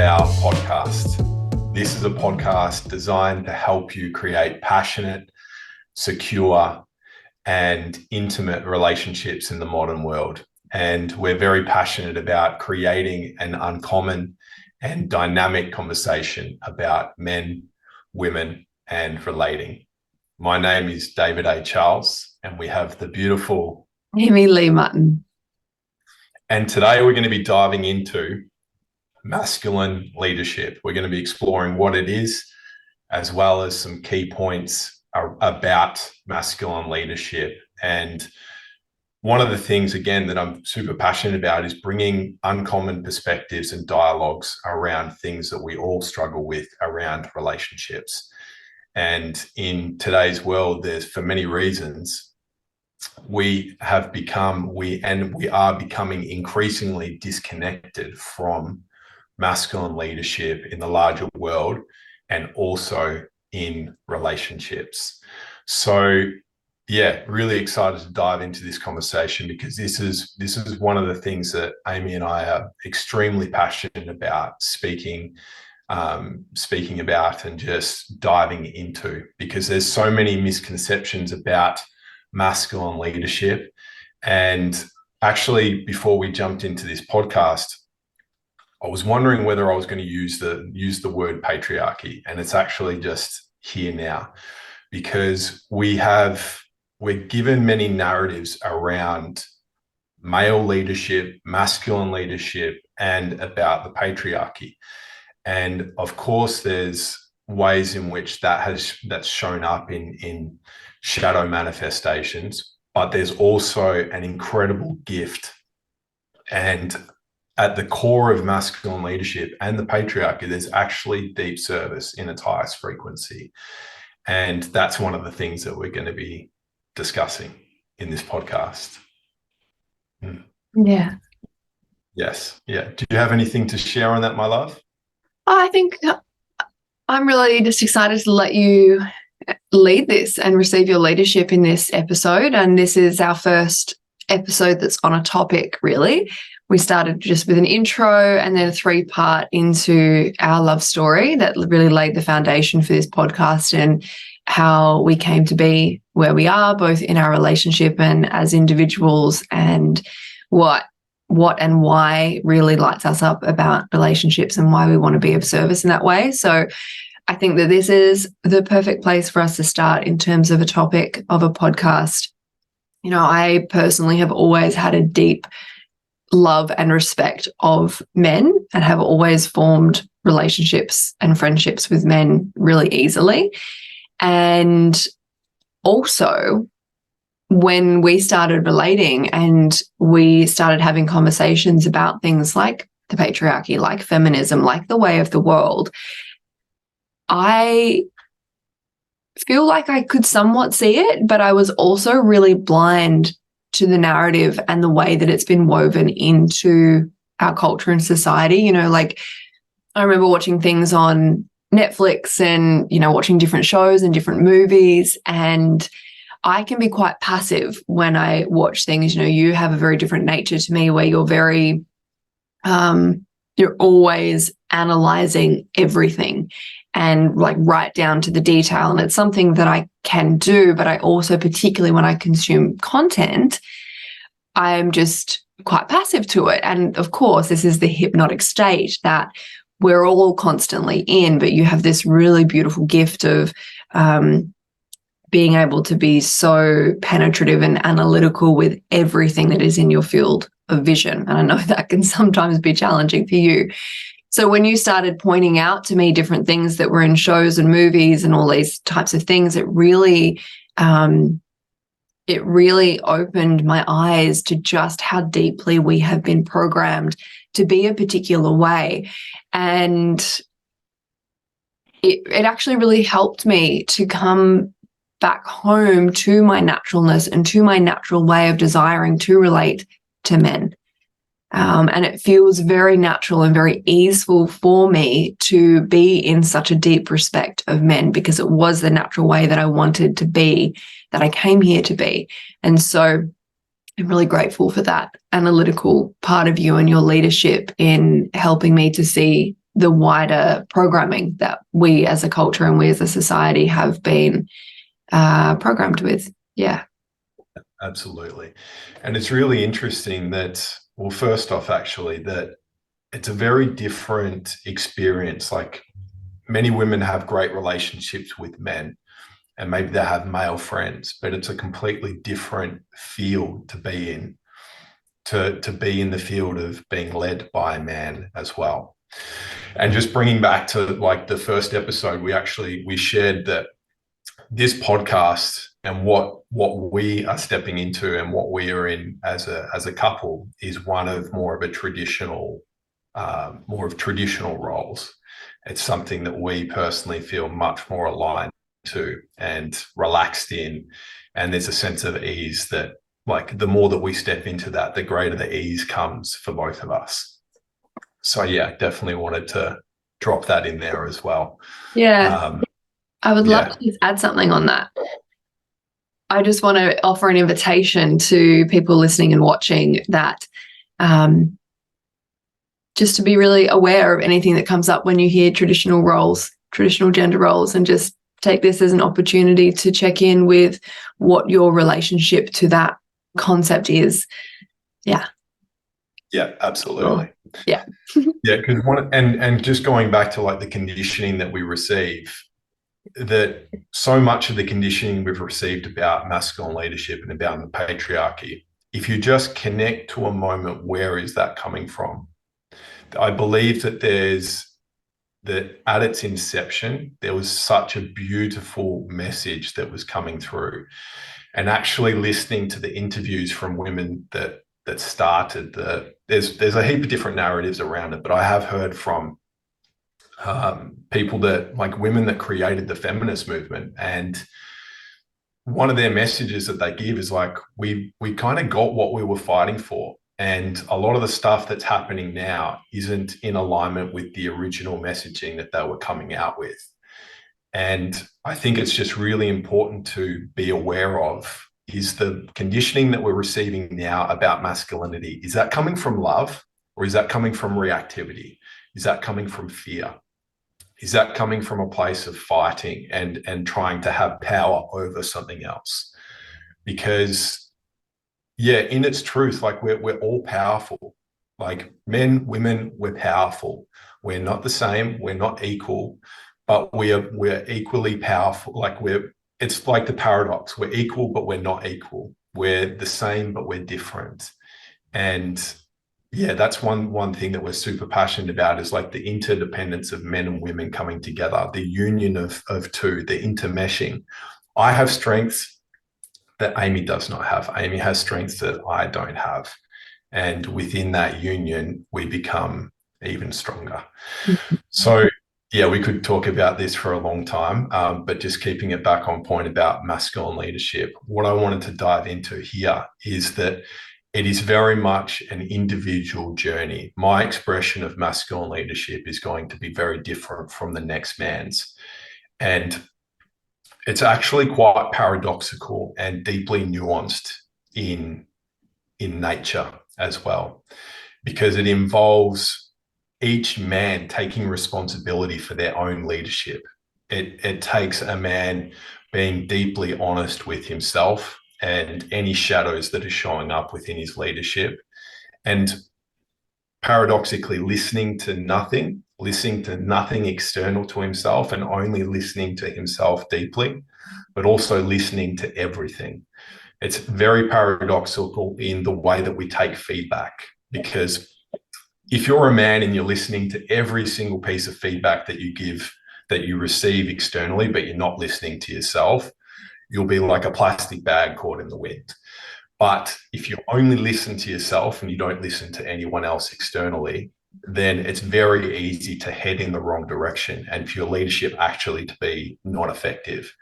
Our podcast. This is a podcast designed to help you create passionate, secure, and intimate relationships in the modern world. And we're very passionate about creating an uncommon and dynamic conversation about men, women, and relating. My name is David A. Charles, and we have the beautiful Amy Lee Mutton. And today we're going to be diving into masculine leadership. We're going to be exploring what it is, as well as some key points about masculine leadership. And one of the things, again, that I'm super passionate about is bringing uncommon perspectives and dialogues around things that we all struggle with around relationships. And in today's world, for many reasons, we are becoming increasingly disconnected from masculine leadership in the larger world and also in relationships. So yeah, really excited to dive into this conversation, because this is one of the things that Amy and I are extremely passionate about speaking about and just diving into, because there's so many misconceptions about masculine leadership. And actually, before we jumped into this podcast, I was wondering whether I was going to use the word patriarchy, and it's actually just here now, because we're given many narratives around male leadership, masculine leadership, and about the patriarchy. And of course, there's ways in which that's shown up in shadow manifestations, but there's also an incredible gift. And at the core of masculine leadership and the patriarchy, there's actually deep service in its highest frequency. And that's one of the things that we're going to be discussing in this podcast. Yeah. Yes. Yeah. Do you have anything to share on that, my love? I think I'm really just excited to let you lead this and receive your leadership in this episode. And this is our first episode that's on a topic, really. We started just with an intro and then a 3-part into our love story that really laid the foundation for this podcast and how we came to be where we are, both in our relationship and as individuals, and what and why really lights us up about relationships and why we want to be of service in that way. So I think that this is the perfect place for us to start in terms of a topic of a podcast. You know, I personally have always had a deep love and respect of men and have always formed relationships and friendships with men really easily. And also, when we started relating and we started having conversations about things like the patriarchy, like feminism, like the way of the world, I feel like I could somewhat see it, but I was also really blind to the narrative and the way that it's been woven into our culture and society. You know, like I remember watching things on Netflix and, you know, watching different shows and different movies, and I can be quite passive when I watch things. You know, you have a very different nature to me where you're very, you're always analyzing everything and like right down to the detail. And it's something that I can do, but I also, particularly when I consume content, I'm just quite passive to it. And of course, this is the hypnotic state that we're all constantly in, but you have this really beautiful gift of being able to be so penetrative and analytical with everything that is in your field of vision. And I know that can sometimes be challenging for you. So when you started pointing out to me different things that were in shows and movies and all these types of things, it really opened my eyes to just how deeply we have been programmed to be a particular way. And it actually really helped me to come back home to my naturalness and to my natural way of desiring to relate to men. And it feels very natural and very easeful for me to be in such a deep respect of men, because it was the natural way that I wanted to be, that I came here to be. And so I'm really grateful for that analytical part of you and your leadership in helping me to see the wider programming that we as a culture and we as a society have been programmed with. Yeah. Absolutely. And it's really interesting that, well, first off, actually, that it's a very different experience. Like, many women have great relationships with men and maybe they have male friends, but it's a completely different field to be in, to be in the field of being led by a man as well. And just bringing back to like the first episode, we shared that this podcast and what we are stepping into and what we are in as a couple is one of more of traditional roles. It's something that we personally feel much more aligned to and relaxed in, and there's a sense of ease that, like, the more that we step into that, the greater the ease comes for both of us. So yeah, definitely wanted to drop that in there as well. Yeah. I would love to just add something on that. I just want to offer an invitation to people listening and watching that just to be really aware of anything that comes up when you hear traditional roles, traditional gender roles, and just take this as an opportunity to check in with what your relationship to that concept is. Yeah. Yeah, absolutely. Yeah. Yeah, because and just going back to like the conditioning that we receive, that so much of the conditioning we've received about masculine leadership and about the patriarchy, if you just connect to a moment, where is that coming from? I believe that at its inception, there was such a beautiful message that was coming through. And actually listening to the interviews from women that started there's a heap of different narratives around it, but I have heard from people that, like, women that created the feminist movement, and one of their messages that they give is like, we kind of got what we were fighting for, and a lot of the stuff that's happening now isn't in alignment with the original messaging that they were coming out with. And I think it's just really important to be aware of, is the conditioning that we're receiving now about masculinity, is that coming from love, or is that coming from reactivity? Is that coming from fear? Is that coming from a place of fighting and trying to have power over something else? Because, yeah, in its truth, like, we're all powerful. Like, men, women, we're powerful. We're not the same. We're not equal, but we're equally powerful. Like, it's like the paradox. We're equal, but we're not equal. We're the same, but we're different. And yeah, that's one thing that we're super passionate about, is like the interdependence of men and women coming together, the union of two, the intermeshing. I have strengths that Amy does not have. Amy has strengths that I don't have. And within that union, we become even stronger. So yeah, we could talk about this for a long time, but just keeping it back on point about masculine leadership, what I wanted to dive into here is that it is very much an individual journey. My expression of masculine leadership is going to be very different from the next man's. And it's actually quite paradoxical and deeply nuanced in nature as well, because it involves each man taking responsibility for their own leadership. It takes a man being deeply honest with himself and any shadows that are showing up within his leadership, and paradoxically listening to nothing external to himself, and only listening to himself deeply, but also listening to everything. It's very paradoxical in the way that we take feedback, because if you're a man and you're listening to every single piece of feedback that you give, that you receive externally, but you're not listening to yourself, you'll be like a plastic bag caught in the wind. But if you only listen to yourself and you don't listen to anyone else externally, then it's very easy to head in the wrong direction and for your leadership actually to be not effective.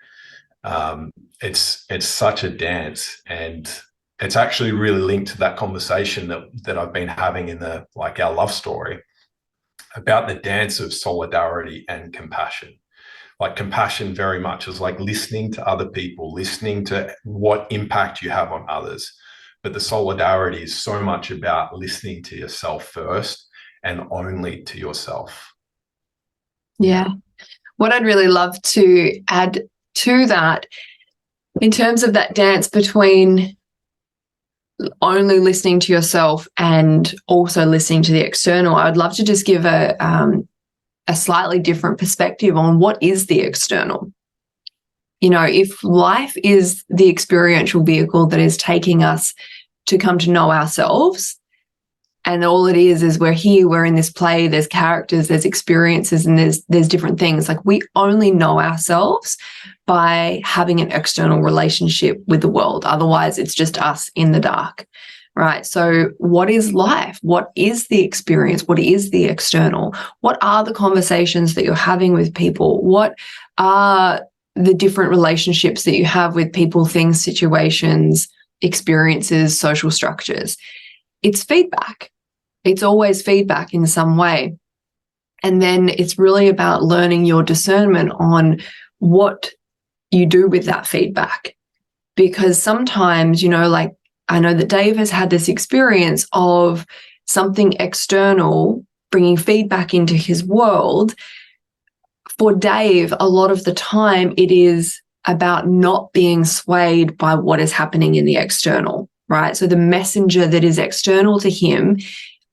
It's such a dance, and it's actually really linked to that conversation that I've been having in our love story about the dance of solidarity and compassion. Like, compassion very much is like listening to other people, listening to what impact you have on others. But the solidarity is so much about listening to yourself first and only to yourself. Yeah. What I'd really love to add to that, in terms of that dance between only listening to yourself and also listening to the external, I'd love to just give a slightly different perspective on what is the external. You know, if life is the experiential vehicle that is taking us to come to know ourselves, and all it is we're here, we're in this play, there's characters, there's experiences, and there's different things. Like, we only know ourselves by having an external relationship with the world. Otherwise, it's just us in the dark, right? So what is life? What is the experience? What is the external? What are the conversations that you're having with people? What are the different relationships that you have with people, things, situations, experiences, social structures? It's feedback. It's always feedback in some way. And then it's really about learning your discernment on what you do with that feedback. Because sometimes, you know, like, I know that Dave has had this experience of something external bringing feedback into his world. For Dave, a lot of the time, it is about not being swayed by what is happening in the external, right? So the messenger that is external to him,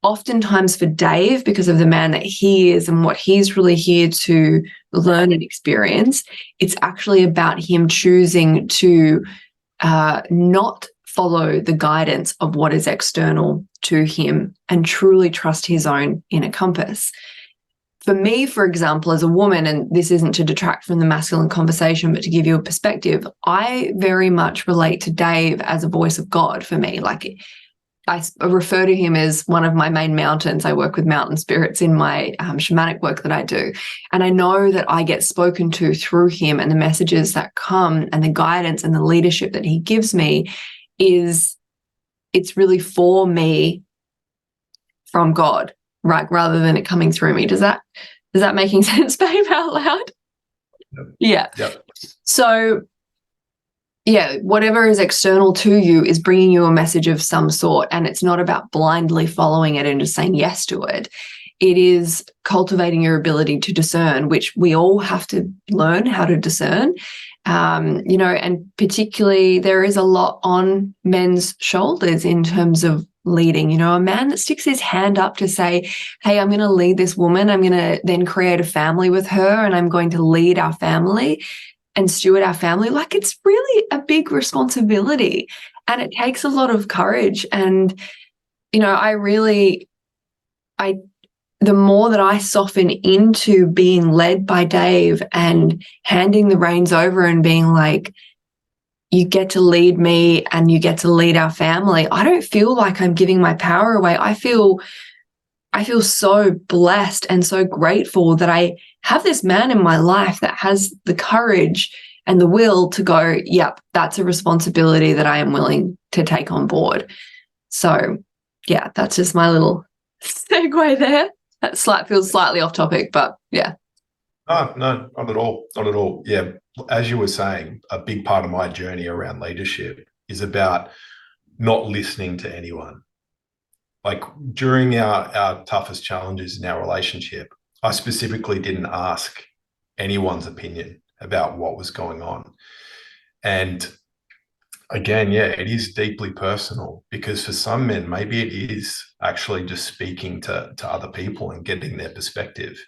oftentimes for Dave, because of the man that he is and what he's really here to learn and experience, it's actually about him choosing to not follow the guidance of what is external to him and truly trust his own inner compass. For me, for example, as a woman, and this isn't to detract from the masculine conversation, but to give you a perspective, I very much relate to Dave as a voice of God for me. Like, I refer to him as one of my main mountains. I work with mountain spirits in my shamanic work that I do. And I know that I get spoken to through him, and the messages that come and the guidance and the leadership that he gives me it's really for me from God, right? Rather than it coming through me. Is that making sense, babe, out loud? Yep. Yeah. Yep. So, yeah, whatever is external to you is bringing you a message of some sort, and it's not about blindly following it and just saying yes to it. It is cultivating your ability to discern, which we all have to learn how to discern. You know, and particularly there is a lot on men's shoulders in terms of leading. You know, a man that sticks his hand up to say, hey, I'm going to lead this woman, I'm going to then create a family with her, and I'm going to lead our family and steward our family. Like, it's really a big responsibility, and it takes a lot of courage. And, you know, the more that I soften into being led by Dave and handing the reins over and being like, you get to lead me and you get to lead our family, I don't feel like I'm giving my power away. I feel so blessed and so grateful that I have this man in my life that has the courage and the will to go, yep, that's a responsibility that I am willing to take on board. So, yeah, that's just my little segue there. That feels slightly off topic, but yeah. No, not at all. Not at all. Yeah. As you were saying, a big part of my journey around leadership is about not listening to anyone. Like, during our toughest challenges in our relationship, I specifically didn't ask anyone's opinion about what was going on. And again, yeah, it is deeply personal, because for some men, maybe it is actually just speaking to other people and getting their perspective.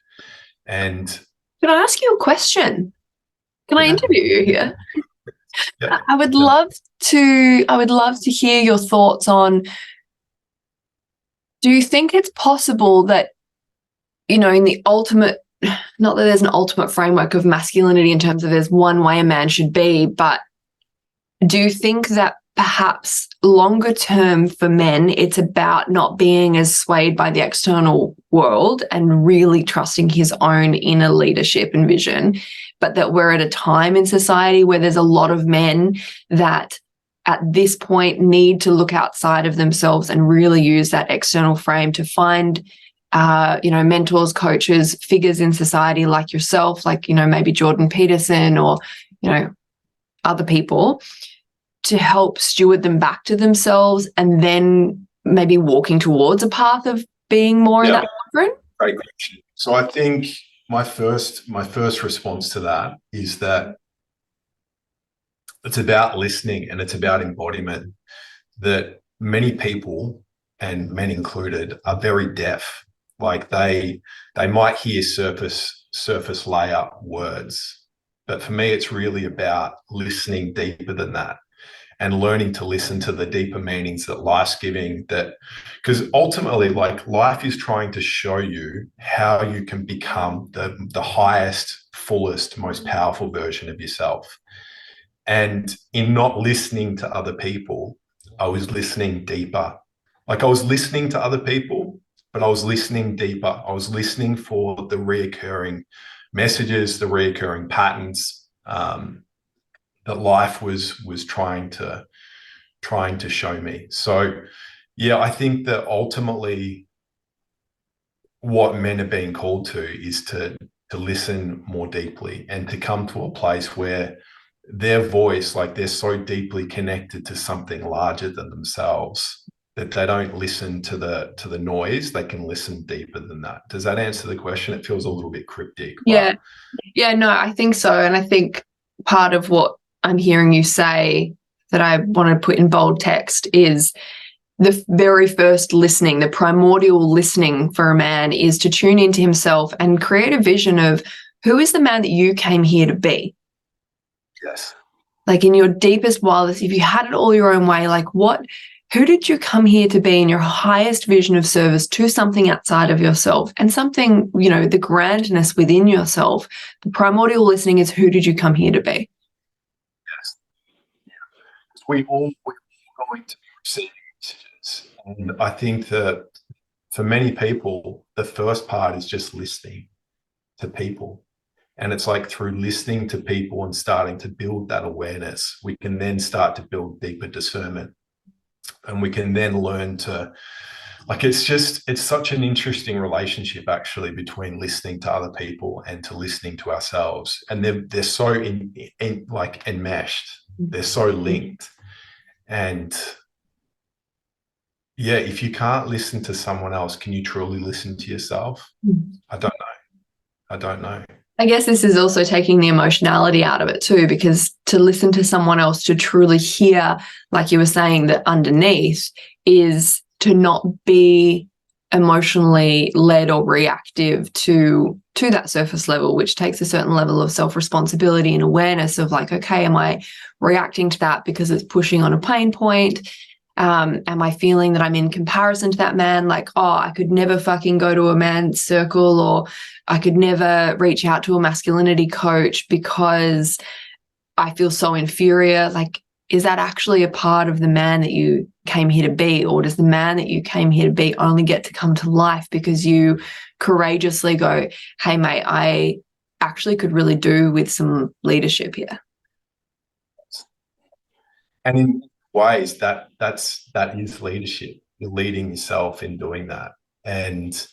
And can I ask you a question? Can I interview you here? Yeah. I would love to hear your thoughts on, do you think it's possible that, you know, in the ultimate, not that there's an ultimate framework of masculinity in terms of there's one way a man should be, but do you think that perhaps longer term for men, it's about not being as swayed by the external world and really trusting his own inner leadership and vision, but that we're at a time in society where there's a lot of men that at this point need to look outside of themselves and really use that external frame to find you know, mentors, coaches, figures in society like yourself, like, you know, maybe Jordan Peterson or, you know, other people, to help steward them back to themselves, and then maybe walking towards a path of being more in that quadrant? Great question. So I think my first response to that is that it's about listening and it's about embodiment. That many people, and men included, are very deaf. Like they might hear surface layer words, but for me, it's really about listening deeper than that and learning to listen to the deeper meanings that life's giving. That because ultimately, like, life is trying to show you how you can become the highest, fullest, most powerful version of yourself. And in not listening to other people, I was listening deeper. Like, I was listening to other people, but I was listening deeper. I was listening for the reoccurring messages, the reoccurring patterns, that life was trying to show me. So yeah, I think that ultimately what men are being called to is to listen more deeply and to come to a place where their voice, like, they're so deeply connected to something larger than themselves that they don't listen to the noise. They can listen deeper than that. Does that answer the question? It feels a little bit cryptic, Yeah. but Yeah, no, I think so. And I think part of what I'm hearing you say that I want to put in bold text is the very first listening, the primordial listening for a man is to tune into himself and create a vision of who is the man that you came here to be. yes. Like, in your deepest, wildest, if you had it all your own way, like, who did you come here to be in your highest vision of service to something outside of yourself and something, the grandness within yourself? The primordial listening is, who did you come here to be? Yes. We're going to be receiving messages. And I think that for many people, the first part is just listening to people. And it's like through listening to people and starting to build that awareness, we can then start to build deeper discernment. And we can then learn to, like, it's such an interesting relationship actually between listening to other people and to listening to ourselves. And they're so like enmeshed, they're so linked. And yeah, if you can't listen to someone else, can you truly listen to yourself? I don't know. I don't know. I guess this is also taking the emotionality out of it too, because to listen to someone else, to truly hear, like you were saying, that underneath is to not be emotionally led or reactive to that surface level, which takes a certain level of self-responsibility and awareness of, like, okay, am I reacting to that because it's pushing on a pain point? Am I feeling that I'm in comparison to that man? Like, oh, I could never fucking go to a man's circle, or I could never reach out to a masculinity coach because I feel so inferior. Like, is that actually a part of the man that you came here to be? Or does the man that you came here to be only get to come to life because you courageously go, hey, mate, I actually could really do with some leadership here? And in ways that is leadership. You're leading yourself in doing that. And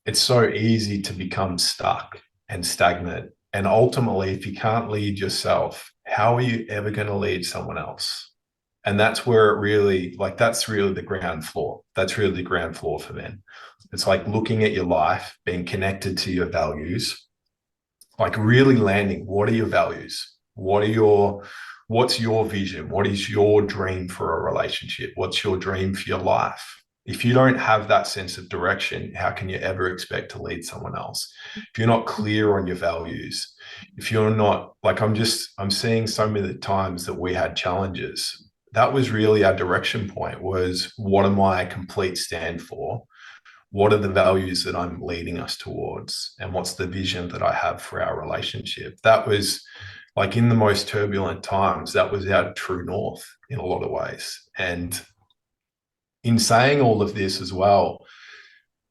it's so easy to become stuck and stagnant. And ultimately, if you can't lead yourself, how are you ever going to lead someone else? And that's where it really, like, that's really the ground floor. That's really the ground floor for men. It's like looking at your life, being connected to your values, like really landing, what are your values? What's your vision? What is your dream for a relationship? What's your dream for your life? If you don't have that sense of direction, how can you ever expect to lead someone else? If you're not clear on your values, if you're not, like, I'm seeing so many times that we had challenges. That was really our direction point, was what am I complete stand for? What are the values that I'm leading us towards? And what's the vision that I have for our relationship? That was, like, in the most turbulent times, that was our true north in a lot of ways. And in saying all of this as well,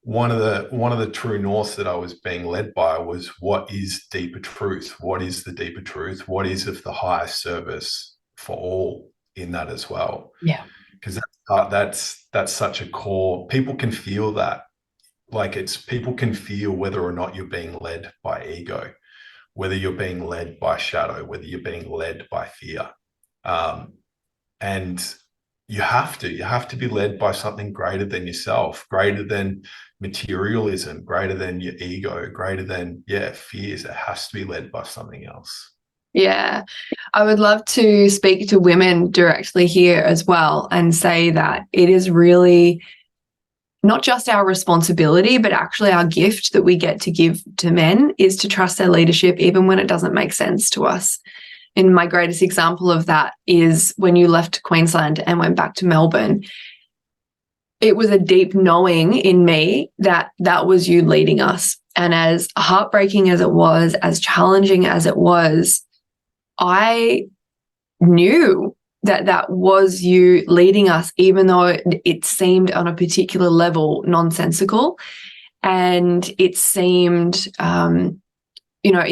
one of the true norths that I was being led by was, what is deeper truth? What is the deeper truth? What is of the highest service for all in that as well? Yeah. Because that's such a core. People can feel that. Like, people can feel whether or not you're being led by ego, whether you're being led by shadow, whether you're being led by fear. And you have to be led by something greater than yourself, greater than materialism, greater than your ego, greater than, fears. It has to be led by something else. Yeah. I would love to speak to women directly here as well and say that it is really not just our responsibility, but actually our gift that we get to give to men is to trust their leadership, even when it doesn't make sense to us. And my greatest example of that is when you left Queensland and went back to Melbourne. It was a deep knowing in me that that was you leading us. And as heartbreaking as it was, as challenging as it was, I knew that that was you leading us, even though it seemed on a particular level nonsensical. And it seemed, in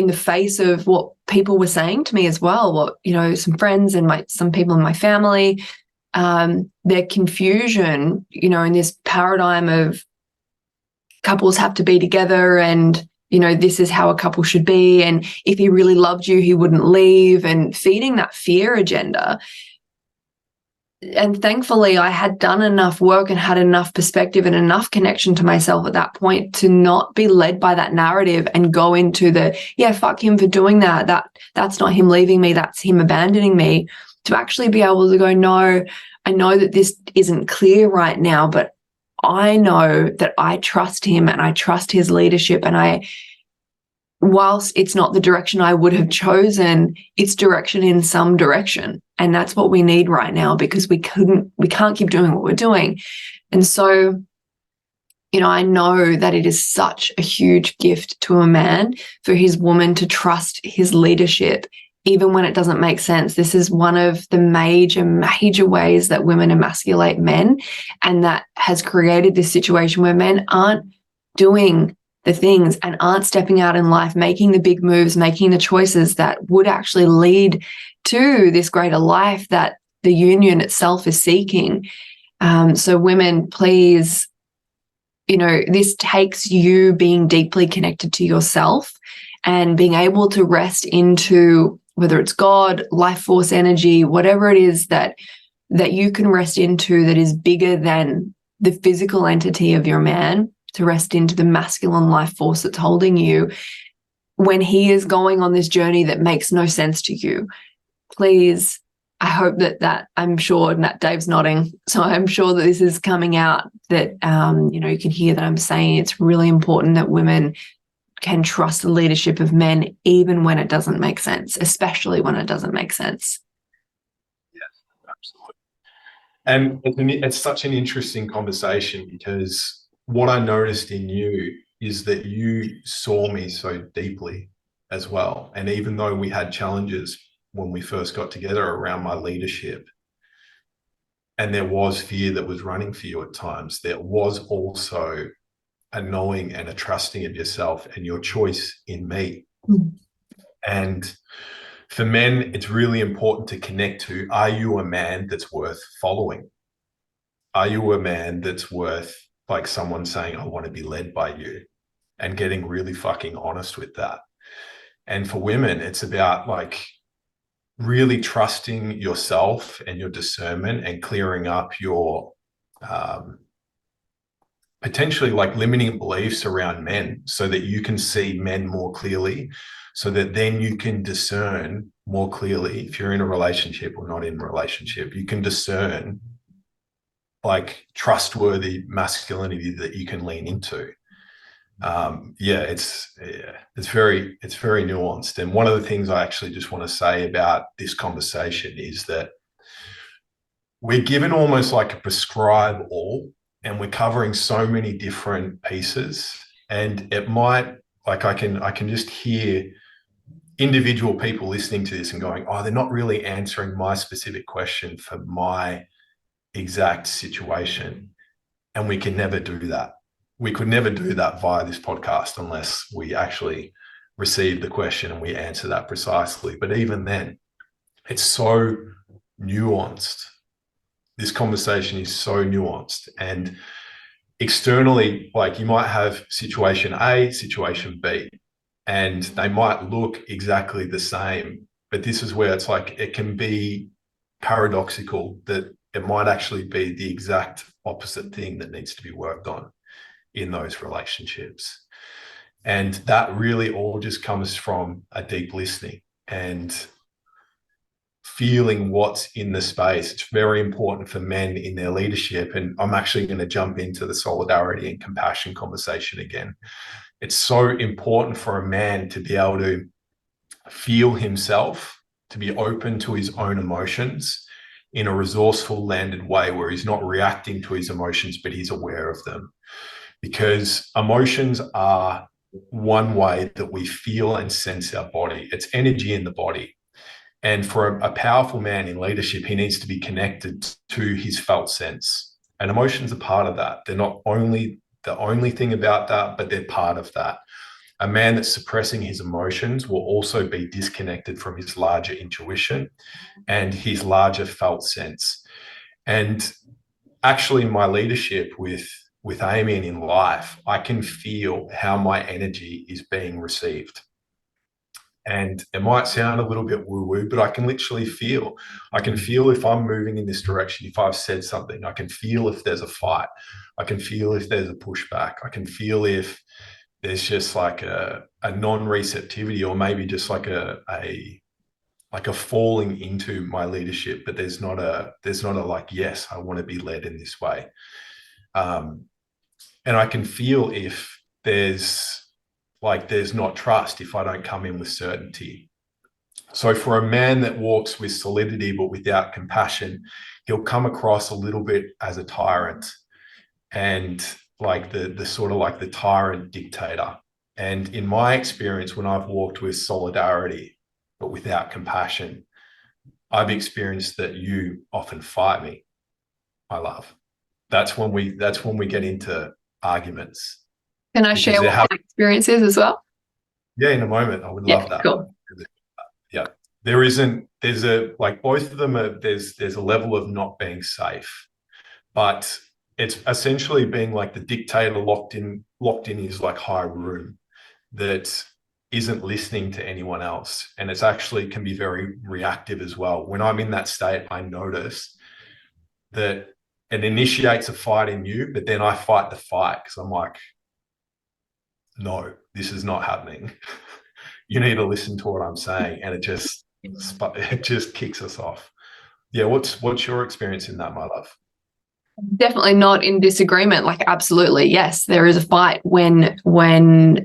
the face of what people were saying to me as well, what, some friends and some people in my family, their confusion, in this paradigm of couples have to be together and, this is how a couple should be. And if he really loved you, he wouldn't leave, and feeding that fear agenda. And thankfully, I had done enough work and had enough perspective and enough connection to myself at that point to not be led by that narrative and go into fuck him for doing that. That's not him leaving me. That's him abandoning me. To actually be able to go, no, I know that this isn't clear right now, but I know that I trust him and I trust his leadership. And whilst it's not the direction I would have chosen, it's direction in some direction. And that's what we need right now, because we can't keep doing what we're doing. And so, I know that it is such a huge gift to a man for his woman to trust his leadership, even when it doesn't make sense. This is one of the major ways that women emasculate men, and that has created this situation where men aren't doing the things and aren't stepping out in life, making the big moves, making the choices that would actually lead to this greater life that the union itself is seeking. So women, please, this takes you being deeply connected to yourself and being able to rest into, whether it's God, life force energy, whatever it is that you can rest into that is bigger than the physical entity of your man, to rest into the masculine life force that's holding you when he is going on this journey that makes no sense to you. Please, I hope that I'm sure that Dave's nodding, so I'm sure that this is coming out, that, you can hear that I'm saying it's really important that women can trust the leadership of men, even when it doesn't make sense, especially when it doesn't make sense. Yes, absolutely. And it's such an interesting conversation, because what I noticed in you is that you saw me so deeply as well. And even though we had challenges when we first got together around my leadership, and there was fear that was running for you at times, there was also a knowing and a trusting of yourself and your choice in me. Mm. And for men, it's really important to connect to, are you a man that's worth following? Are you a man that's worth, like, someone saying, I want to be led by you, and getting really fucking honest with that? And for women, it's about, like, really trusting yourself and your discernment and clearing up your potentially, like, limiting beliefs around men, so that you can see men more clearly, so that then you can discern more clearly if you're in a relationship or not in a relationship. You can discern, like, trustworthy masculinity that you can lean into. It's very nuanced. And one of the things I actually just want to say about this conversation is that we're given almost like a prescribe all, and we're covering so many different pieces, and it might, like, I can just hear individual people listening to this and going, oh, they're not really answering my specific question for my exact situation. And we can never do that. We could never do that via this podcast unless we actually receive the question and we answer that precisely. But even then, it's so nuanced. This conversation is so nuanced. And externally, like, you might have situation A, situation B, and they might look exactly the same. But this is where it's like, it can be paradoxical that it might actually be the exact opposite thing that needs to be worked on in those relationships. And that really all just comes from a deep listening and feeling what's in the space. It's very important for men in their leadership. And I'm actually going to jump into the solidarity and compassion conversation again. It's so important for a man to be able to feel himself, to be open to his own emotions in a resourceful, landed way where he's not reacting to his emotions, but he's aware of them. Because emotions are one way that we feel and sense our body. It's energy in the body. And for a powerful man in leadership, he needs to be connected to his felt sense. And emotions are part of that. They're not only the only thing about that, but they're part of that. A man that's suppressing his emotions will also be disconnected from his larger intuition and his larger felt sense. And actually, in my leadership with Amy and in life, I can feel how my energy is being received. And it might sound a little bit woo-woo, but I can literally feel. I can feel if I'm moving in this direction, if I've said something. I can feel if there's a fight. I can feel if there's a pushback. I can feel if there's just like a non-receptivity, or maybe just like a falling into my leadership, but there's not a like, yes, I want to be led in this way. And I can feel if there's not trust, if I don't come in with certainty. So for a man that walks with solidity but without compassion, he'll come across a little bit as a tyrant, and like the sort of like the tyrant dictator. And in my experience, when I've walked with solidarity but without compassion, I've experienced that you often fight me, my love. That's when we get into arguments. Can I share what my experience is as well? Yeah, in a moment. I would love that. Cool. Yeah. There's both of them there's a level of not being safe, but it's essentially being like the dictator locked in his like high room that isn't listening to anyone else. And it's actually can be very reactive as well. When I'm in that state, I notice that it initiates a fight in you, but then I fight the fight because I'm like, no, this is not happening. You need to listen to what I'm saying. And it just kicks us off. Yeah. What's your experience in that, my love? Definitely not in disagreement. Like, absolutely, yes, there is a fight when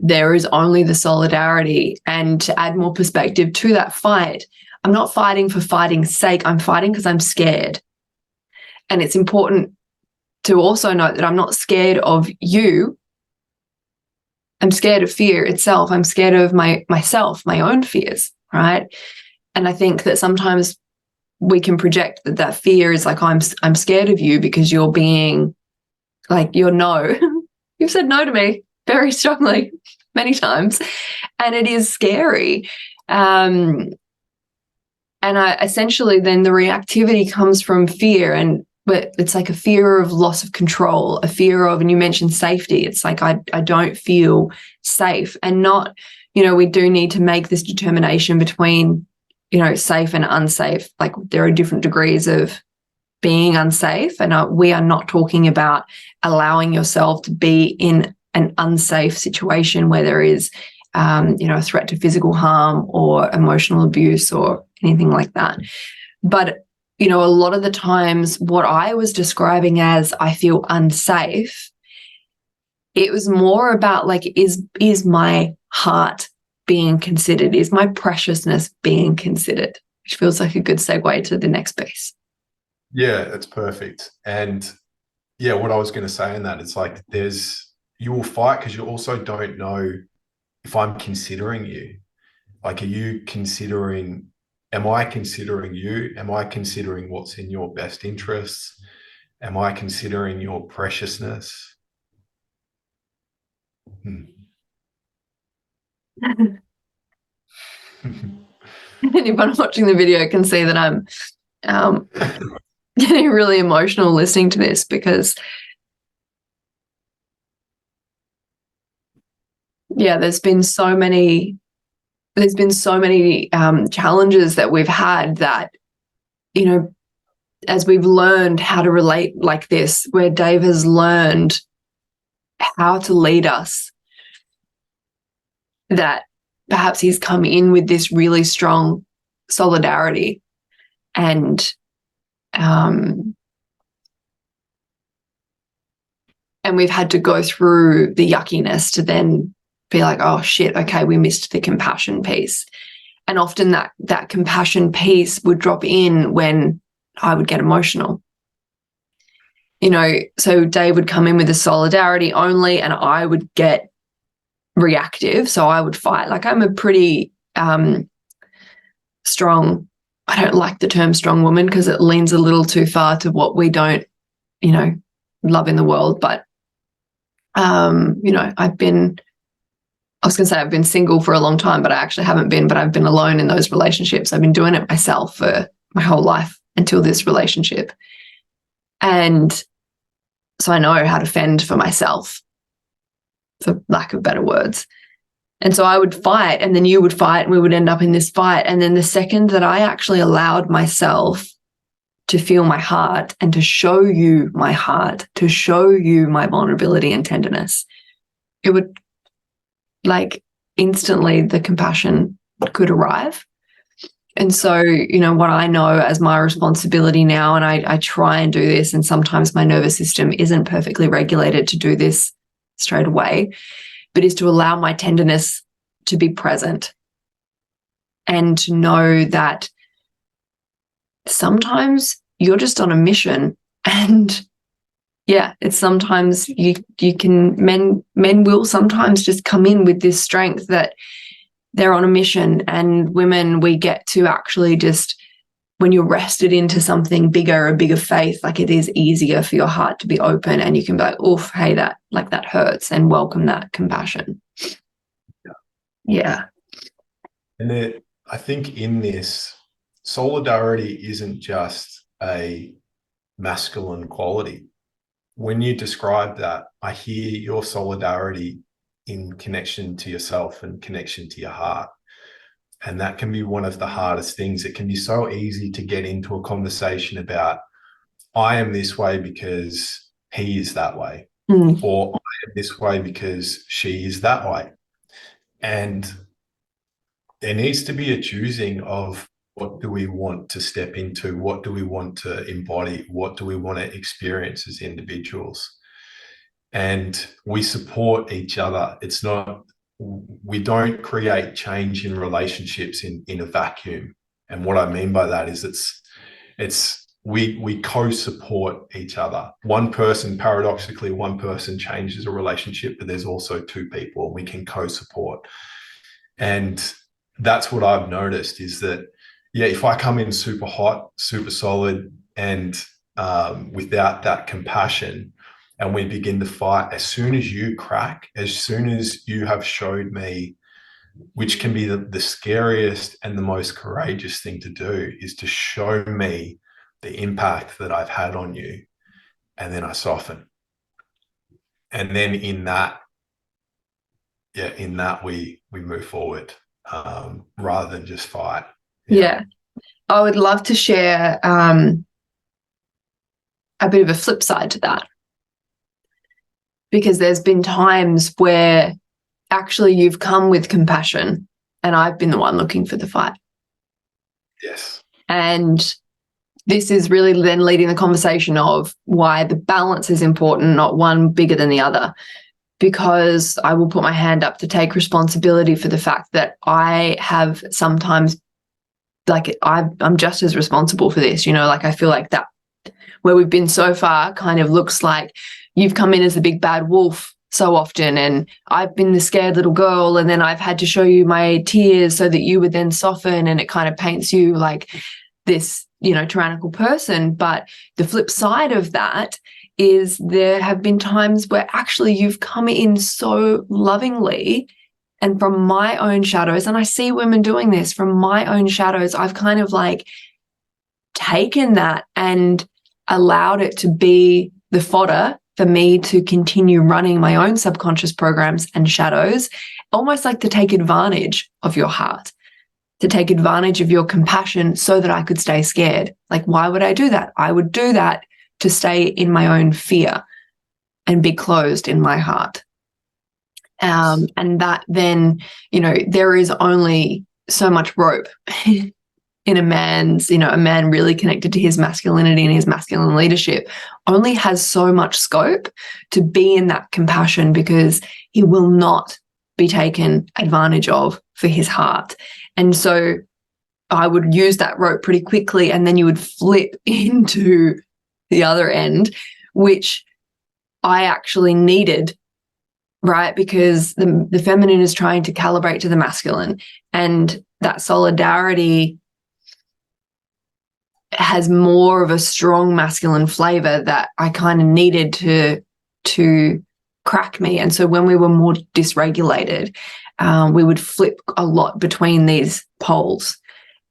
there is only the solidarity. And to add more perspective to that fight, I'm not fighting for fighting's sake. I'm fighting because I'm scared. And it's important to also note that I'm not scared of you. I'm scared of fear itself. I'm scared of myself, my own fears, right? And I think that sometimes we can project that fear is like, I'm scared of you because you're being like, you're no. You've said no to me very strongly many times, and it is scary. And I essentially then the reactivity comes from fear, but it's like a fear of loss of control, a fear of, and you mentioned safety. It's like, I don't feel safe, and not, we do need to make this determination between, safe and unsafe. Like, there are different degrees of being unsafe, and we are not talking about allowing yourself to be in an unsafe situation where there is, a threat to physical harm or emotional abuse or anything like that. But, a lot of the times what I was describing as I feel unsafe, it was more about like, is my heart being considered? Is my preciousness being considered? Which feels like a good segue to the next piece. Yeah, that's perfect. And yeah, what I was going to say in that, it's like you will fight because you also don't know if I'm considering you. Like, am I considering you? Am I considering what's in your best interests? Am I considering your preciousness? Anyone watching the video can see that I'm getting really emotional listening to this, because there's been so many challenges that we've had that, as we've learned how to relate like this, where Dave has learned how to lead us, that perhaps he's come in with this really strong solidarity, and we've had to go through the yuckiness to then be like, oh shit, okay, we missed the compassion piece. And often that compassion piece would drop in when I would get emotional. You know, so Dave would come in with the solidarity only, and I would get reactive. So I would fight. Like, I'm a pretty strong, I don't like the term strong woman because it leans a little too far to what we don't, you know, love in the world. But, you know, I've been single for a long time, but I actually haven't been, but I've been alone in those relationships. I've been doing it myself for my whole life until this relationship. And so I know how to fend for myself, for lack of better words. And so I would fight, and then you would fight, and we would end up in this fight. And then the second that I actually allowed myself to feel my heart and to show you my heart, to show you my vulnerability and tenderness, it would, like, instantly the compassion could arrive. And so, you know, what I know as my responsibility now, and I try and do this, and sometimes my nervous system isn't perfectly regulated to do this straight away, but is to allow my tenderness to be present and to know that sometimes you're just on a mission. And yeah, it's sometimes you can, men will sometimes just come in with this strength that they're on a mission, and women, we get to actually just, when you're rested into something bigger, a bigger faith, like, it is easier for your heart to be open, and you can be like, oof, hey, that hurts, and welcome that compassion. Yeah. And I think in this, solidarity isn't just a masculine quality. When you describe that, I hear your solidarity in connection to yourself and connection to your heart. And that can be one of the hardest things. It can be so easy to get into a conversation about, I am this way because he is that way, or I am this way because she is that way. And there needs to be a choosing of, what do we want to step into? What do we want to embody? What do we want to experience as individuals? And we support each other. It's not, we don't create change in relationships in a vacuum. And what I mean by that is we co-support each other. Paradoxically, one person changes a relationship, but there's also two people, and we can co-support. And that's what I've noticed, is that, yeah, if I come in super hot, super solid, and without that compassion, and we begin to fight, as soon as you crack, as soon as you have showed me, which can be the scariest and the most courageous thing to do, is to show me the impact that I've had on you, and then I soften. And then in that we move forward, rather than just fight. Yeah. I would love to share a bit of a flip side to that, because there's been times where actually you've come with compassion and I've been the one looking for the fight. Yes. And this is really then leading the conversation of why the balance is important, not one bigger than the other. Because I will put my hand up to take responsibility for the fact that I have sometimes, like, I'm just as responsible for this, you know, like, I feel like that where we've been so far kind of looks like you've come in as the big bad wolf so often, and I've been the scared little girl, and then I've had to show you my tears so that you would then soften, and it kind of paints you like this, you know, tyrannical person. But the flip side of that is there have been times where actually you've come in so lovingly, and from my own shadows, and I see women doing this, from my own shadows, I've kind of like taken that and allowed it to be the fodder for me to continue running my own subconscious programs and shadows, almost like to take advantage of your heart, to take advantage of your compassion so that I could stay scared. Like, why would I do that? I would do that to stay in my own fear and be closed in my heart. And that then, there is only so much rope in a man's, a man really connected to his masculinity and his masculine leadership only has so much scope to be in that compassion, because he will not be taken advantage of for his heart. And so I would use that rope pretty quickly, and then you would flip into the other end, which I actually needed, right? Because the feminine is trying to calibrate to the masculine, and that solidarity has more of a strong masculine flavor that I kind of needed to crack me. And so when we were more dysregulated, we would flip a lot between these poles,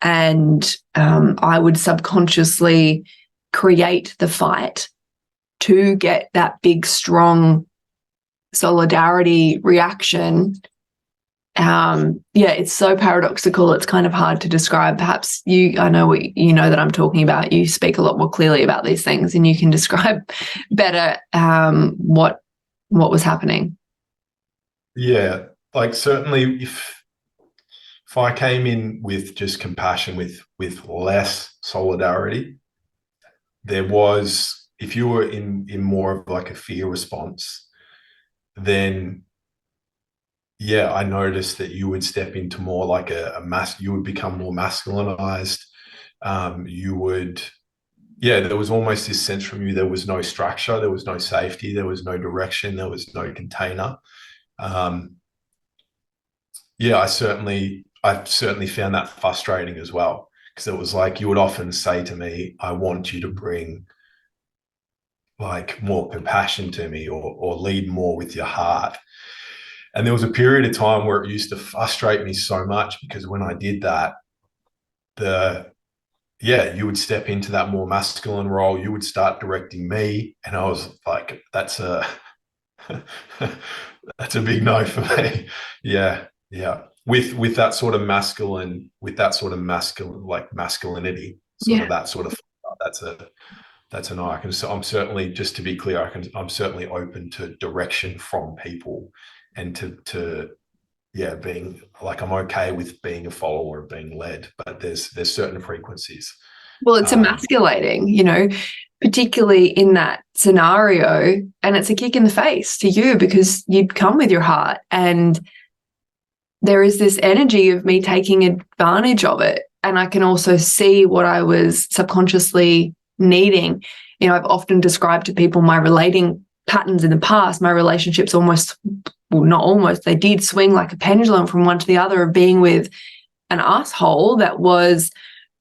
and I would subconsciously create the fight to get that big, strong solidarity reaction. It's so paradoxical. It's kind of hard to describe. Perhaps I know that I'm talking about. You speak a lot more clearly about these things, and you can describe better what was happening. Yeah, like certainly if I came in with just compassion, with less solidarity, there was, if you were in more of like a fear response, then yeah, I noticed that you would step into more like you would become more masculinized. You would, there was almost this sense from you, there was no structure, there was no safety, there was no direction, there was no container. I certainly found that frustrating as well, because it was like you would often say to me, I want you to bring like more compassion to me, or lead more with your heart. And there was a period of time where it used to frustrate me so much, because when I did that, you would step into that more masculine role, you would start directing me, and I was like, that's a that's a big no for me. Yeah. With that sort of masculine, like masculinity, sort of that sort of, that's a no. I'm certainly, just to be clear, I'm certainly open to direction from people, and to being like, I'm okay with being a follower, being led, but there's certain frequencies. Well, it's emasculating, particularly in that scenario, and it's a kick in the face to you, because you'd come with your heart, and there is this energy of me taking advantage of it. And I can also see what I was subconsciously needing. I've often described to people my relating patterns in the past. My relationships they did swing like a pendulum from one to the other, of being with an asshole that was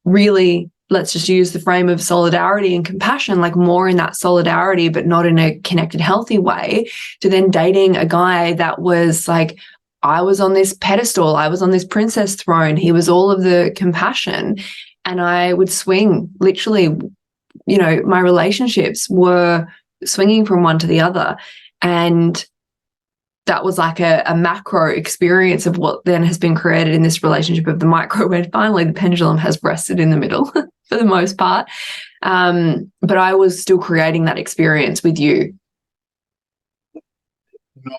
really, let's just use the frame of solidarity and compassion, like more in that solidarity, but not in a connected, healthy way, to then dating a guy that was like, I was on this pedestal, I was on this princess throne, he was all of the compassion, and I would swing, literally, my relationships were swinging from one to the other. And that was like a macro experience of what then has been created in this relationship of the micro, where finally the pendulum has rested in the middle for the most part. But I was still creating that experience with you. No,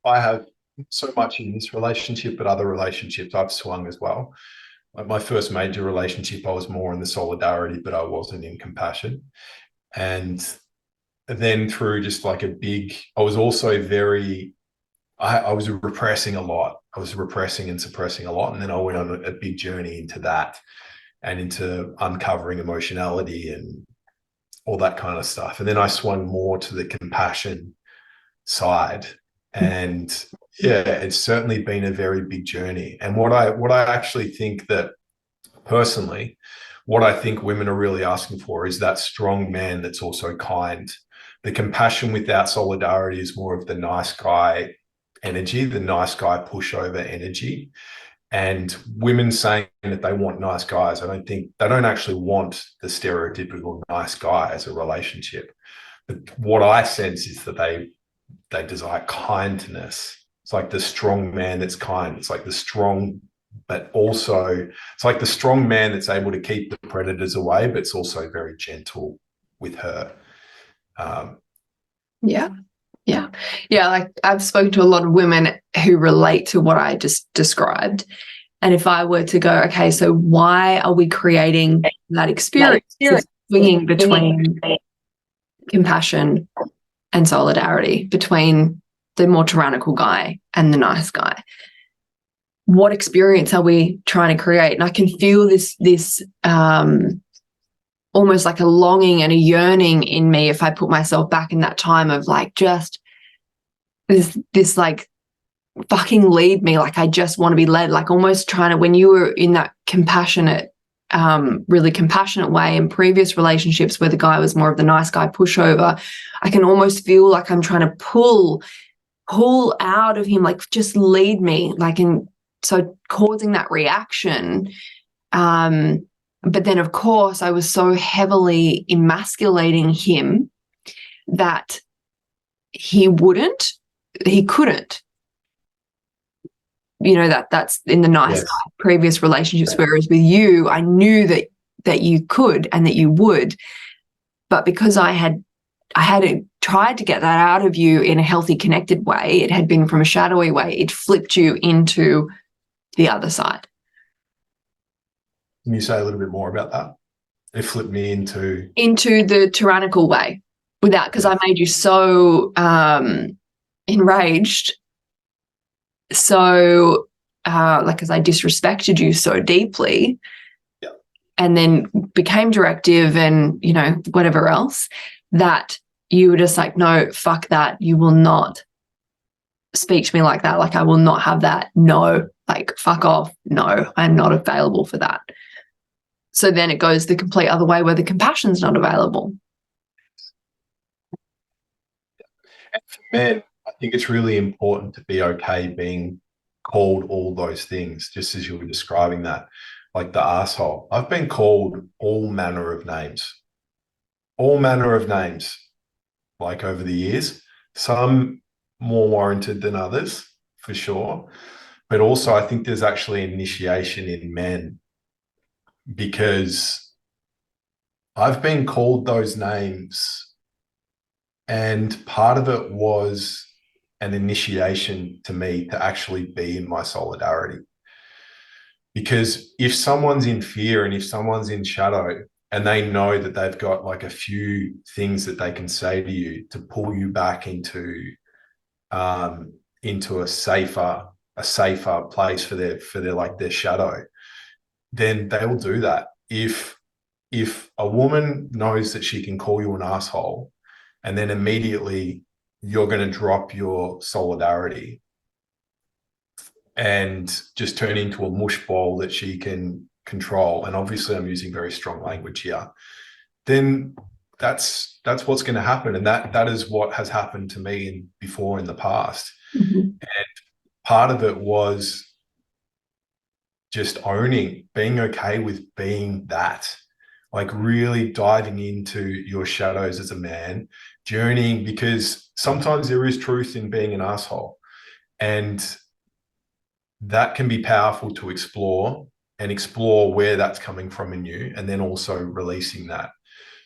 I have so much in this relationship, but other relationships I've swung as well. Like my first major relationship, I was more in the solidarity, but I wasn't in compassion. And then through just like I was also I was repressing a lot. I was repressing and suppressing a lot. And then I went on a big journey into that, and into uncovering emotionality and all that kind of stuff. And then I swung more to the compassion side. And it's certainly been a very big journey. And what I actually think that personally, what I think women are really asking for is that strong man that's also kind. The compassion without solidarity is more of the nice guy energy, the nice guy pushover energy. And women saying that they want nice guys, I don't think they don't actually want the stereotypical nice guy as a relationship. But what I sense is that they desire kindness. It's like the strong man that's kind. It's like the strong but also it's like the strong man that's able to keep the predators away, but it's also very gentle with her. Yeah. Like I've spoken to a lot of women who relate to what I just described. And if I were to go, okay, so why are we creating that experience of swinging between compassion and solidarity, between the more tyrannical guy and the nice guy? What experience are we trying to create? And I can feel this almost like a longing and a yearning in me if I put myself back in that time of like just this like fucking lead me, like I just want to be led, like almost trying to, when you were in that compassionate, really compassionate way in previous relationships where the guy was more of the nice guy pushover, I can almost feel like I'm trying to pull out of him, like just lead me, like, and so causing that reaction. But then of course I was so heavily emasculating him that he couldn't, that's in the nice Yes. previous relationships. Whereas with you, I knew that you could and that you would, but because I had tried to get that out of you in a healthy, connected way, it had been from a shadowy way, it flipped you into the other side. Can you say a little bit more about that? It flipped me into the tyrannical way, because I made you so enraged, so like, as I disrespected you so deeply, and then became directive and whatever else, that you were just like, no, fuck that, you will not speak to me like that, like I will not have that, no, like fuck off, no, I'm not available for that. So then it goes the complete other way where the compassion's not available. And for men, I think it's really important to be okay being called all those things, just as you were describing that, like the asshole. I've been called all manner of names, like over the years, some more warranted than others, for sure. But also I think there's actually initiation in men, because I've been called those names, and part of it was an initiation to me to actually be in my solidarity. Because if someone's in fear and if someone's in shadow and they know that they've got like a few things that they can say to you to pull you back into a safer place for their shadow, then they will do that. If a woman knows that she can call you an asshole and then immediately you're going to drop your solidarity and just turn into a mush ball that she can control, and obviously I'm using very strong language here, then that's what's going to happen. And that is what has happened to me before in the past. Mm-hmm. And part of it was just being okay with being that, like really diving into your shadows as a man, journeying, because sometimes there is truth in being an asshole, and that can be powerful to explore where that's coming from in you, and then also releasing that.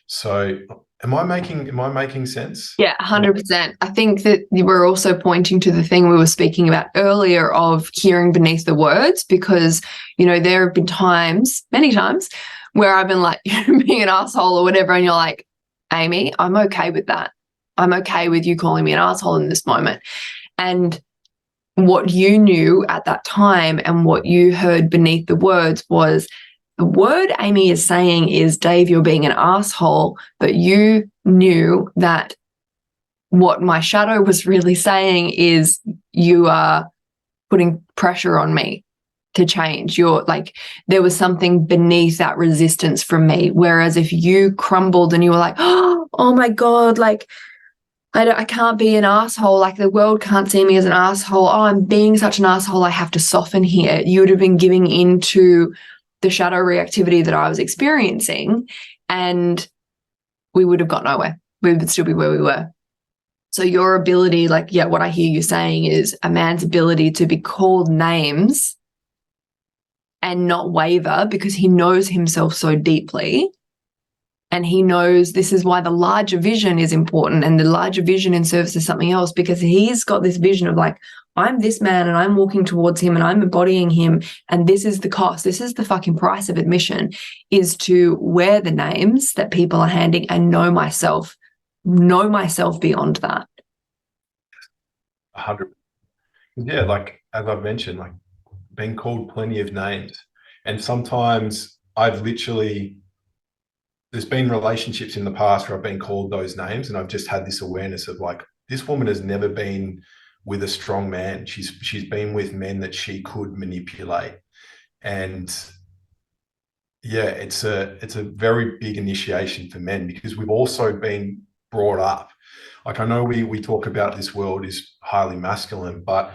So am I making sense? Yeah, 100%. I think that you were also pointing to the thing we were speaking about earlier of hearing beneath the words, because, there have been many times where I've been like, being an asshole or whatever, and you're like, Amy, I'm okay with that. I'm okay with you calling me an asshole in this moment. And what you knew at that time and what you heard beneath the words was, the word Amy is saying is, Dave, you're being an asshole, but you knew that what my shadow was really saying is, you are putting pressure on me to change. You're like, there was something beneath that resistance from me. Whereas if you crumbled and you were like, oh my God, like, I can't be an asshole, like the world can't see me as an asshole. Oh, I'm being such an asshole, I have to soften here. You would have been giving into the shadow reactivity that I was experiencing, and we would have got nowhere. We would still be where we were. So your ability, what I hear you saying is a man's ability to be called names and not waver because he knows himself so deeply. And he knows this is why the larger vision is important, and the larger vision in service of something else, because he's got this vision of like, I'm this man and I'm walking towards him and I'm embodying him. And this is the cost. This is the fucking price of admission, is to wear the names that people are handing and know myself beyond that. 100. Yeah, like as I've mentioned, like been called plenty of names. And sometimes there's been relationships in the past where I've been called those names, and I've just had this awareness of like, this woman has never been with a strong man. She's been with men that she could manipulate. And yeah, it's a very big initiation for men, because we've also been brought up. Like, I know we talk about this world is highly masculine, but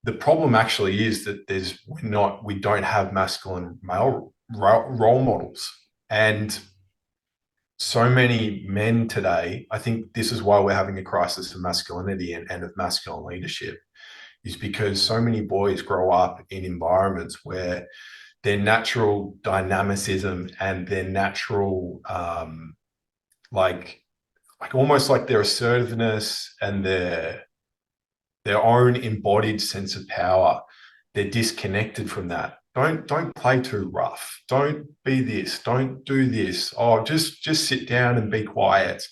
the problem actually is that we don't have masculine male role models. And so many men today, I think this is why we're having a crisis of masculinity and of masculine leadership, is because so many boys grow up in environments where their natural dynamicism and their natural, like almost like their assertiveness and their own embodied sense of power, they're disconnected from that. Don't play too rough. Don't be this. Don't do this. Oh, just sit down and be quiet.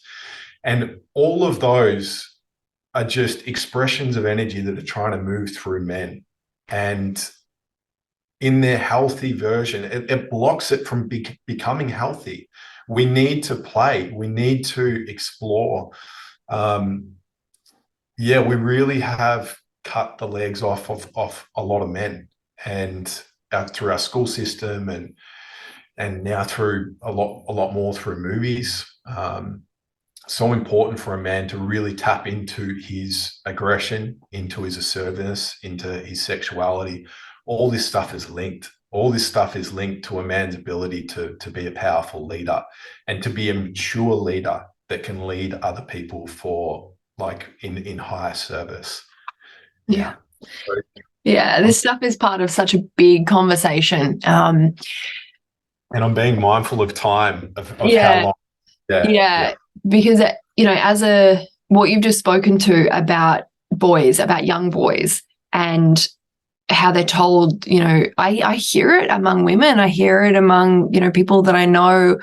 And all of those are just expressions of energy that are trying to move through men. And in their healthy version, it blocks it from becoming healthy. We need to play. We need to explore. Yeah, we really have cut the legs off of a lot of men, and through our school system, and now through a lot more through movies. So important for a man to really tap into his aggression, into his assertiveness, into his sexuality. All this stuff is linked. All this stuff is linked to a man's ability to be a powerful leader, and to be a mature leader that can lead other people for like in higher service. Yeah. Yeah, this stuff is part of such a big conversation. And I'm being mindful of time, of how long. Yeah, because, as what you've just spoken to about boys, about young boys, and how they're told, I hear it among women. I hear it among, people that I know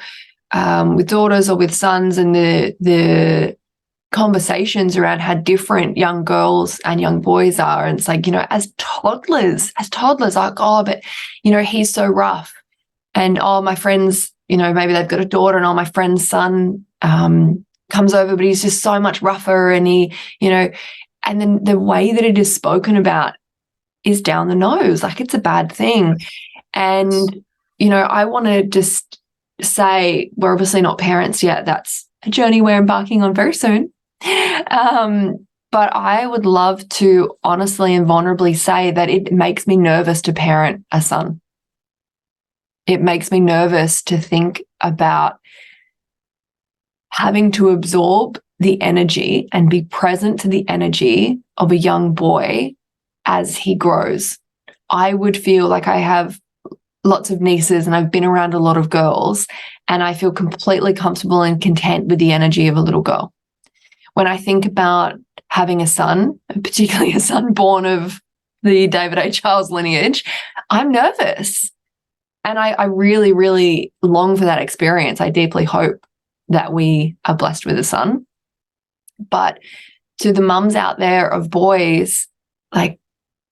with daughters or with sons, and the conversations around how different young girls and young boys are. And it's like, as toddlers, like, oh, but, he's so rough. And, oh, my friends, maybe they've got a daughter, and, oh, my friend's son comes over, but he's just so much rougher. And he, and then the way that it is spoken about is down the nose, like it's a bad thing. And, I want to just say, we're obviously not parents yet. That's a journey we're embarking on very soon. But I would love to honestly and vulnerably say that it makes me nervous to parent a son. It makes me nervous to think about having to absorb the energy and be present to the energy of a young boy as he grows. I would feel like I have lots of nieces, and I've been around a lot of girls, and I feel completely comfortable and content with the energy of a little girl. When I think about having a son, particularly a son born of the David A. Charles lineage, I'm nervous. And I really, really long for that experience. I deeply hope that we are blessed with a son. But to the mums out there of boys, like,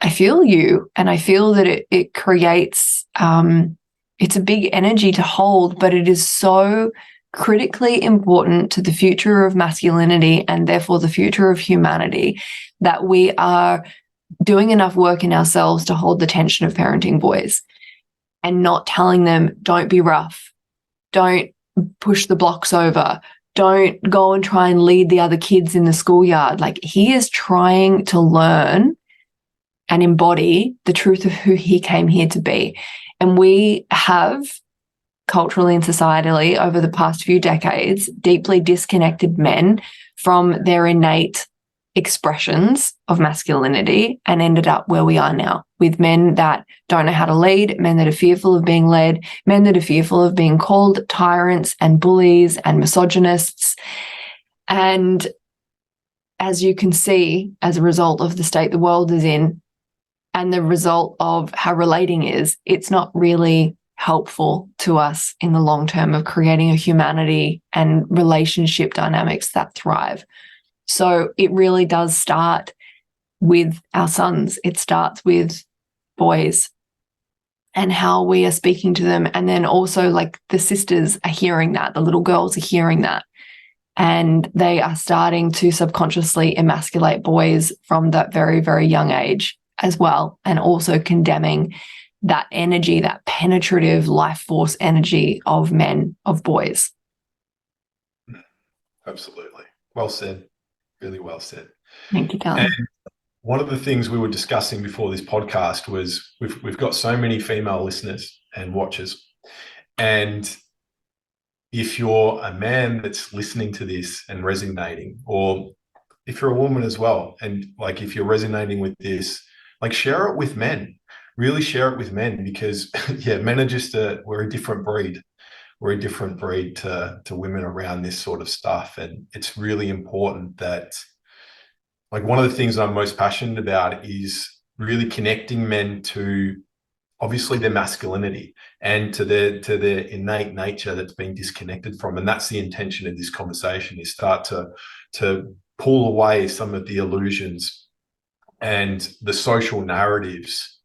I feel you, and I feel that it creates, it's a big energy to hold, but it is so critically important to the future of masculinity, and therefore the future of humanity, that we are doing enough work in ourselves to hold the tension of parenting boys, and not telling them, don't be rough, don't push the blocks over, don't go and try and lead the other kids in the schoolyard. Like, he is trying to learn and embody the truth of who he came here to be. And we have culturally and societally over the past few decades deeply disconnected men from their innate expressions of masculinity and ended up where we are now, with men that don't know how to lead, men that are fearful of being led, men that are fearful of being called tyrants and bullies and misogynists. And as you can see, as a result of the state the world is in and the result of how relating is, it's not really helpful to us in the long term of creating a humanity and relationship dynamics that thrive. So it really does start with our sons. It starts with boys and how we are speaking to them. And then also, like, the sisters are hearing that, the little girls are hearing that. And they are starting to subconsciously emasculate boys from that very, very young age as well. And also condemning that energy, that penetrative life force energy of men, of boys. Absolutely. Well said. Really well said. Thank you, Darren. And one of the things we were discussing before this podcast was we've got so many female listeners and watchers. And if you're a man that's listening to this and resonating, or if you're a woman as well, and like if you're resonating with this, like share it with men, really share it with men, because yeah, men are just we're a different breed. We're a different breed to women around this sort of stuff. And it's really important that, like, one of the things I'm most passionate about is really connecting men to obviously their masculinity and to their innate nature that's been disconnected from. And that's the intention of this conversation, is start to pull away some of the illusions and the social narratives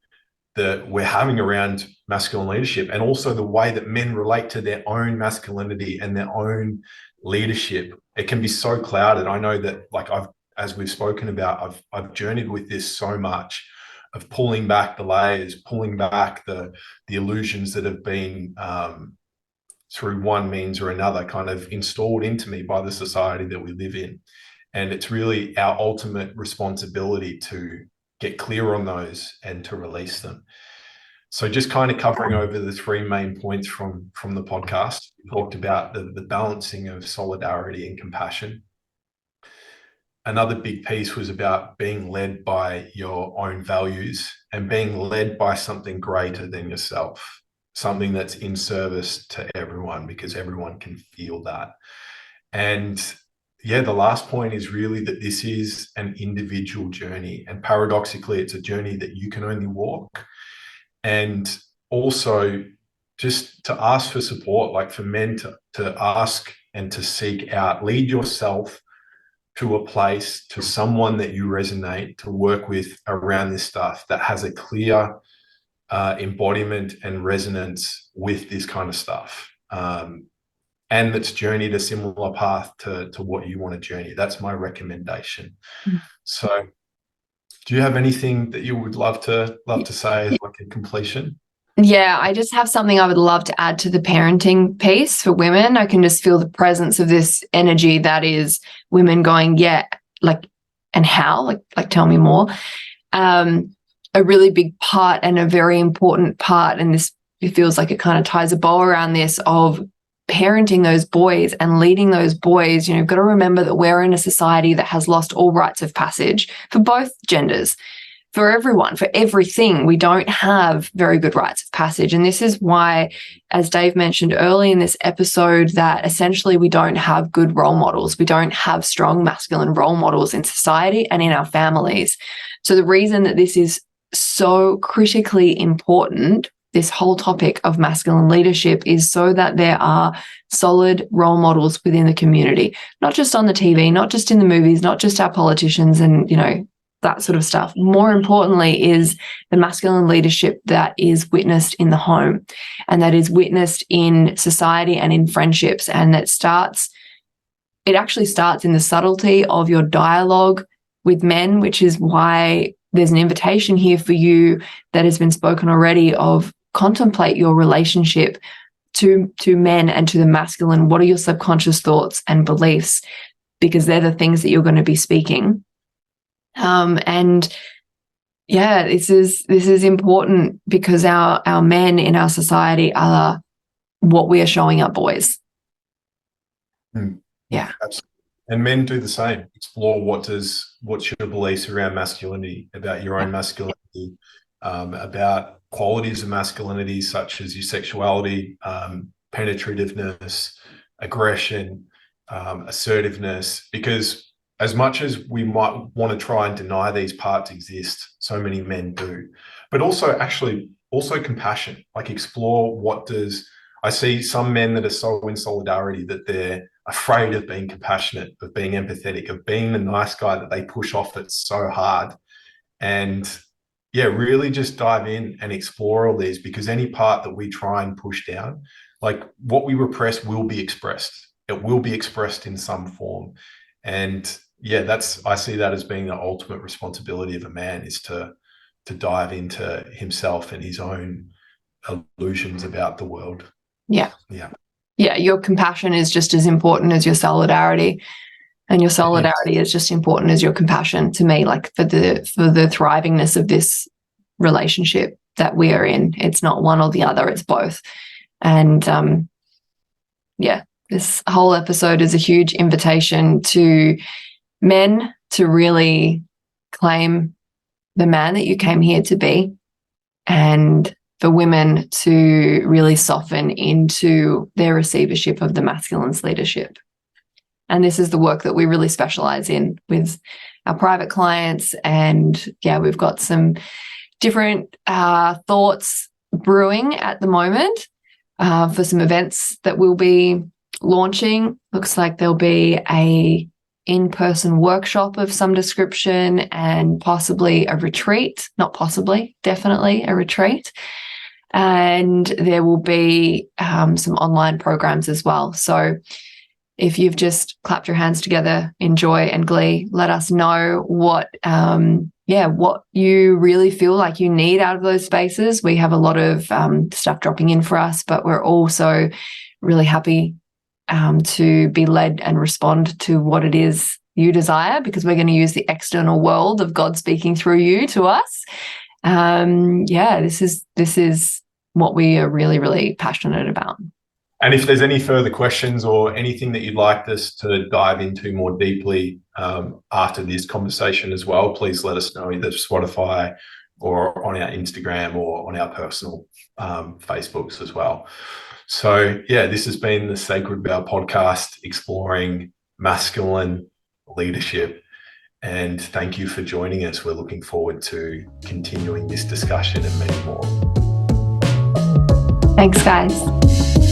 that we're having around masculine leadership, and also the way that men relate to their own masculinity and their own leadership. It can be so clouded. I know that, like, as we've spoken about, I've journeyed with this so much, of pulling back the layers, pulling back the illusions that have been through one means or another kind of installed into me by the society that we live in. And it's really our ultimate responsibility to get clear on those and to release them. So just kind of covering over the three main points from the podcast. We talked about the balancing of solidarity and compassion. Another big piece was about being led by your own values and being led by something greater than yourself, something that's in service to everyone, because everyone can feel that. And yeah, the last point is really that this is an individual journey. And paradoxically, it's a journey that you can only walk. And also just to ask for support, like for men to ask and to seek out, lead yourself to a place, to someone that you resonate, to work with around this stuff, that has a clear embodiment and resonance with this kind of stuff. And that's journeyed a similar path to what you want to journey. That's my recommendation. So do you have anything that you would love to say as like a completion? Yeah, I just have something I would love to add to the parenting piece for women. I can just feel the presence of this energy that is women going, yeah, like, and how, like tell me more. A really big part and a very important part, and this, it feels like it kind of ties a bow around this, of parenting those boys and leading those boys. You know, you've got to remember that we're in a society that has lost all rites of passage for both genders. For everyone, for everything, we don't have very good rites of passage. And this is why, as Dave mentioned early in this episode, that essentially we don't have good role models. We don't have strong masculine role models in society and in our families. So the reason that this is so critically important, this whole topic of masculine leadership, is so that there are solid role models within the community, not just on the TV, not just in the movies, not just our politicians and, you know, that sort of stuff. More importantly is the masculine leadership that is witnessed in the home, and that is witnessed in society and in friendships. And it actually starts in the subtlety of your dialogue with men, which is why there's an invitation here for you that has been spoken already, of contemplate your relationship to men and to the masculine. What are your subconscious thoughts and beliefs? Because they're the things that you're going to be speaking. And yeah, this is important, because our men in our society are what we are showing our boys. Yeah, absolutely. And men do the same. Explore what's your beliefs around masculinity, about your own masculinity, about qualities of masculinity such as your sexuality, penetrativeness, aggression, assertiveness. Because as much as we might want to try and deny these parts exist, so many men do. But also compassion. Like, explore I see some men that are so in solidarity that they're afraid of being compassionate, of being empathetic, of being the nice guy that they push off it so hard. And yeah, really just dive in and explore all these, because any part that we try and push down, like what we repress will be expressed. It will be expressed in some form. And yeah, I see that as being the ultimate responsibility of a man, is to dive into himself and his own illusions about the world. Yeah. Yeah. Yeah, your compassion is just as important as your solidarity, and your solidarity is just important as your compassion to me, like for the thrivingness of this relationship that we are in. It's not one or the other, it's both. And yeah, this whole episode is a huge invitation to men to really claim the man that you came here to be, and for women to really soften into their receivership of the masculine's leadership. And this is the work that we really specialize in with our private clients. And yeah, we've got some different thoughts brewing at the moment for some events that we'll be launching. Looks like there'll be a in-person workshop of some description, and possibly a retreat. Not possibly, definitely a retreat. And there will be some online programs as well. So if you've just clapped your hands together in joy and glee, let us know what you really feel like you need out of those spaces. We have a lot of stuff dropping in for us, but we're also really happy to be led and respond to what it is you desire, because we're going to use the external world of God speaking through you to us. This is what we are really, really passionate about. And if there's any further questions or anything that you'd like us to dive into more deeply after this conversation as well, please let us know, either Spotify or on our Instagram or on our personal Facebooks as well. So yeah, this has been the Sacred Vow podcast, exploring masculine leadership. And thank you for joining us. We're looking forward to continuing this discussion and many more. Thanks, guys.